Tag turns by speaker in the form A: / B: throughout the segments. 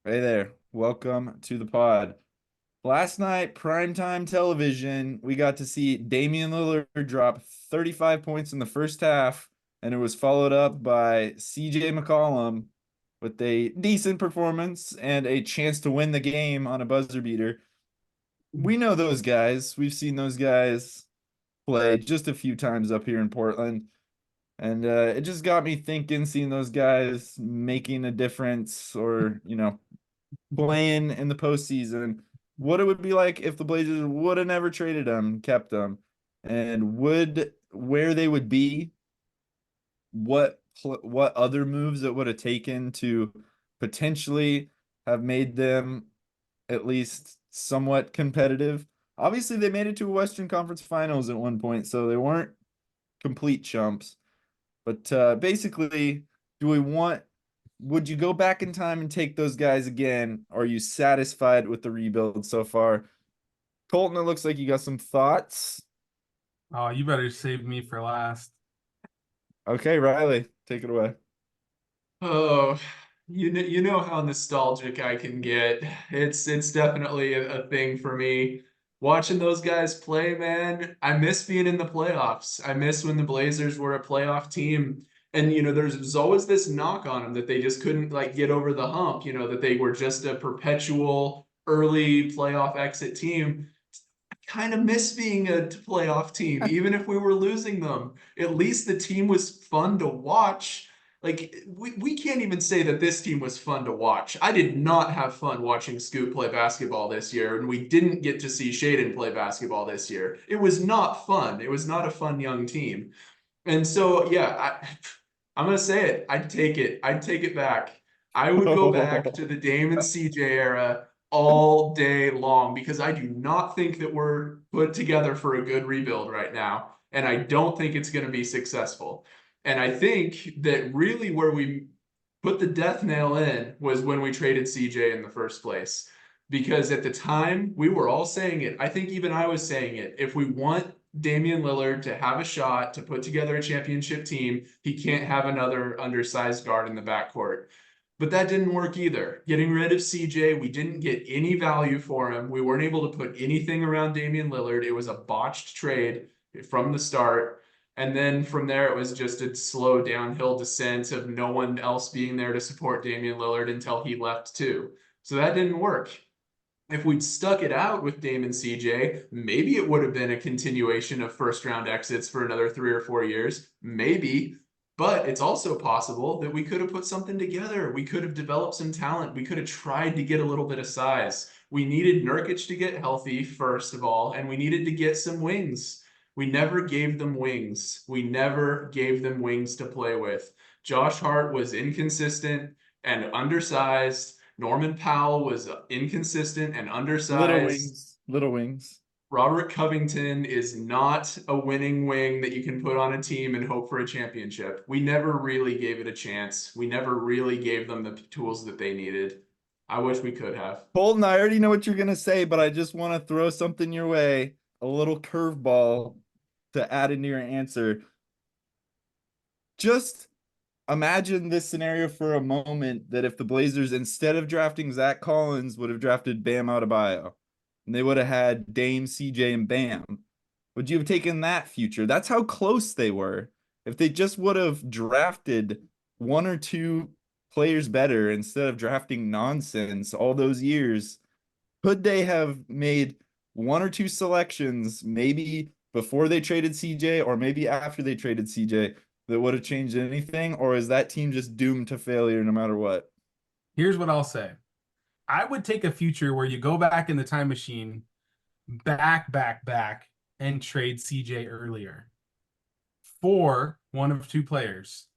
A: Hey there. Welcome to the pod. Last night, primetime television, we got to see Damian Lillard drop 35 points in the first half, and it was followed up by CJ McCollum with a decent performance and a chance to win the game on a buzzer beater. We know those guys. We've seen those guys play just a few times up here in Portland. And it just got me thinking, seeing those guys making a difference or, playing in the postseason, what it would be like if the Blazers would have never traded him, kept him, and would where they would be, what other moves it would have taken to potentially have made them at least somewhat competitive. Obviously, they made it to a Western Conference Finals at one point, so they weren't complete chumps. But basically, do we want would you go back in time and take those guys again? Or are you satisfied with the rebuild so far? Colton, it looks like you got some thoughts.
B: Oh, you better save me for last.
A: Okay, Riley, take it away.
C: Oh, you know how nostalgic I can get. It's definitely a thing for me. Watching those guys play, man, I miss being in the playoffs. I miss when the Blazers were a playoff team. And there's always this knock on them that they just couldn't like get over the hump, that they were just a perpetual early playoff exit team. Kind of miss being a playoff team, even if we were losing them. At least the team was fun to watch. Like we can't even say that this team was fun to watch. I did not have fun watching Scoot play basketball this year, and we didn't get to see Shaden play basketball this year. It was not fun. It was not a fun young team. And so yeah, I'm gonna say it. I'd take it. I'd take it back. I would go back to the Dame and CJ era all day long because I do not think that we're put together for a good rebuild right now. And I don't think it's going to be successful. And I think that really where we put the death nail in was when we traded CJ in the first place. Because at the time, we were all saying it. I think even I was saying it. If we want Damian Lillard to have a shot to put together a championship team, he can't have another undersized guard in the backcourt. But that didn't work either. Getting rid of CJ, we didn't get any value for him. We weren't able to put anything around Damian Lillard. It was a botched trade from the start. And then from there, it was just a slow downhill descent of no one else being there to support Damian Lillard until he left too. So that didn't work. If we'd stuck it out with Dame and CJ, maybe it would have been a continuation of first round exits for another 3 or 4 years. Maybe. But it's also possible that we could have put something together. We could have developed some talent. We could have tried to get a little bit of size. We needed Nurkic to get healthy, first of all, and we needed to get some wings. We never gave them wings. We never gave them wings to play with. Josh Hart was inconsistent and undersized. Norman Powell was inconsistent and
A: Little
C: undersized.
A: wings, little wings.
C: Robert Covington is not a winning wing that you can put on a team and hope for a championship. We never really gave it a chance. We never really gave them the tools that they needed. I wish we could have.
A: Colton, I already know what you're gonna say, but I just want to throw something your way, a little curveball to add into your answer. Just imagine this scenario for a moment that if the Blazers, instead of drafting Zach Collins, would have drafted Bam Adebayo, and they would have had Dame, CJ, and Bam. Would you have taken that future? That's how close they were. If they just would have drafted one or two players better instead of drafting nonsense all those years, could they have made one or two selections, maybe before they traded CJ or maybe after they traded CJ, that would have changed anything? Or is that team just doomed to failure no matter what?
B: Here's what I'll say. I would take a future where you go back in the time machine, back, and trade CJ earlier for one of two players.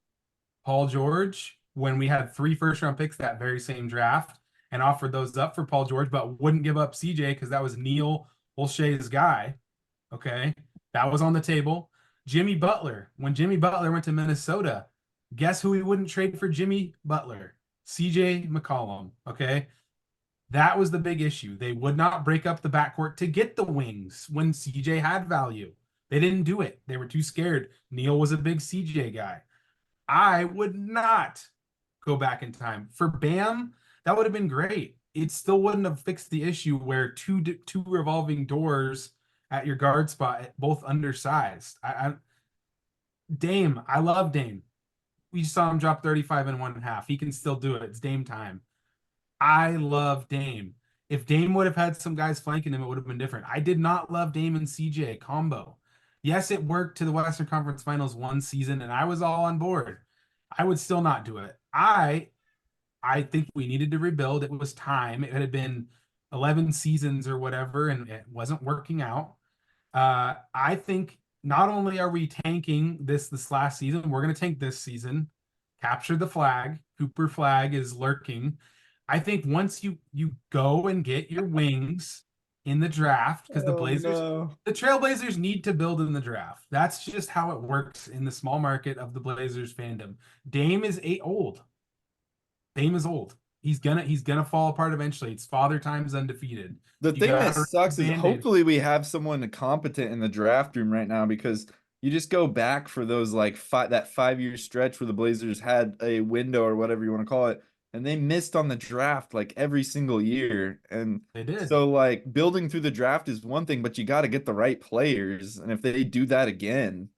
B: Paul George, when we had three first round picks that very same draft, and offered those up for Paul George, but wouldn't give up CJ because that was Neil Olshey's guy. Okay. That was on the table. Jimmy Butler, when Jimmy Butler went to Minnesota, guess who he wouldn't trade for Jimmy Butler? CJ McCollum. Okay. That was the big issue. They would not break up the backcourt to get the wings when CJ had value. They didn't do it. They were too scared. Neil was a big CJ guy. I would not go back in time. For Bam, that would have been great. It still wouldn't have fixed the issue where two revolving doors at your guard spot, both undersized. Dame, I love Dame. We saw him drop 35 and 1.5. He can still do it. It's Dame time. I love Dame. If Dame would have had some guys flanking him, it would have been different. I did not love Dame and CJ combo. Yes, it worked to the Western Conference Finals one season, and I was all on board. I would still not do it. I think we needed to rebuild. It was time. It had been 11 seasons or whatever, and it wasn't working out. I think not only are we tanking this last season, we're going to tank this season. Capture the flag. Cooper Flag is lurking. I think once you go and get your wings in the draft, because the Trailblazers need to build in the draft. That's just how it works in the small market of the Blazers fandom. Dame is old. Dame is old. He's gonna fall apart eventually. It's father time's undefeated.
A: The
B: You
A: thing that
B: gotta
A: sucks is
B: Band-Aid.
A: hopefully we have someone competent in the draft room right now, because you just go back for those like that 5 year stretch where the Blazers had a window or whatever you want to call it, and they missed on the draft like every single year. And
B: They did.
A: so like building through the draft is one thing, but you got to get the right players. And if they do that again,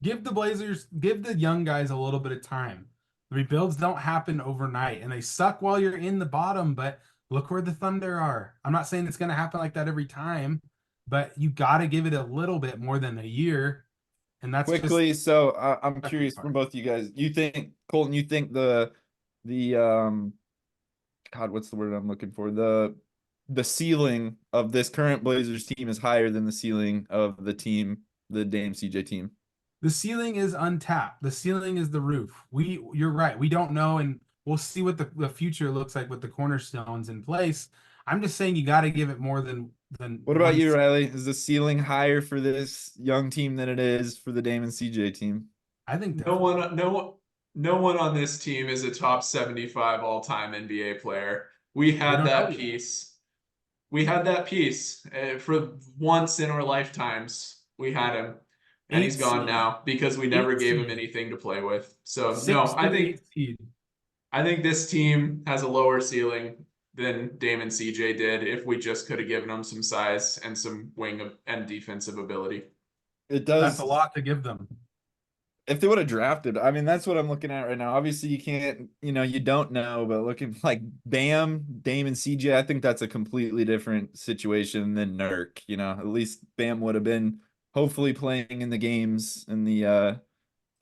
B: Give the young guys a little bit of time. The rebuilds don't happen overnight, and they suck while you're in the bottom, but look where the Thunder are. I'm not saying it's going to happen like that every time, but you got to give it a little bit more than a year. And that's
A: quickly. So I'm
B: That's
A: curious
B: fine.
A: from both of you guys. You think, Colton, you think the God, what's the word I'm looking for? The ceiling of this current Blazers team is higher than the ceiling of the Dame CJ team.
B: The ceiling is untapped. The ceiling is the roof. You're right. We don't know, and we'll see what the future looks like with the cornerstones in place. I'm just saying you got to give it more than.
A: What about
B: one
A: you, Riley? Is the ceiling higher for this young team than it is for the Dame and CJ team?
B: I think
C: No one on this team is a top 75 all-time NBA player. We had
B: don't
C: that
B: know yet.
C: piece. We had that piece for once in our lifetimes. We had him, and he's
B: Eight
C: gone
B: seed.
C: now because we never
B: 8
C: gave him
B: seed.
C: anything to play with. So
B: Six
C: no,
B: to 8 seed.
C: I think this team has a lower ceiling than Dame and CJ did if we just could have given them some size and some and defensive ability.
A: It does.
B: That's a lot to give them.
A: If they would have drafted, I mean, that's what I'm looking at right now. Obviously, you can't, you don't know, but looking like Bam, Dame, and CJ, I think that's a completely different situation than Nurk. At least Bam would have been hopefully playing in the games in the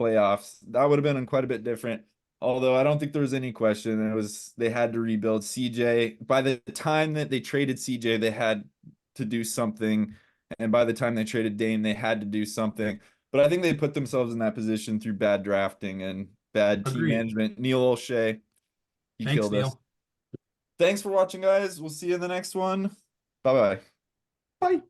A: playoffs. That would have been quite a bit different. Although I don't think there was any question. They had to rebuild CJ. By the time that they traded CJ, they had to do something. And by the time they traded Dame, they had to do something. But I think they put themselves in that position through bad drafting and bad team
B: Agreed.
A: management. Neil Olshey, he
B: Thanks,
A: killed us.
B: Neil.
A: Thanks for watching, guys. We'll see you in the next one. Bye-bye.
B: Bye.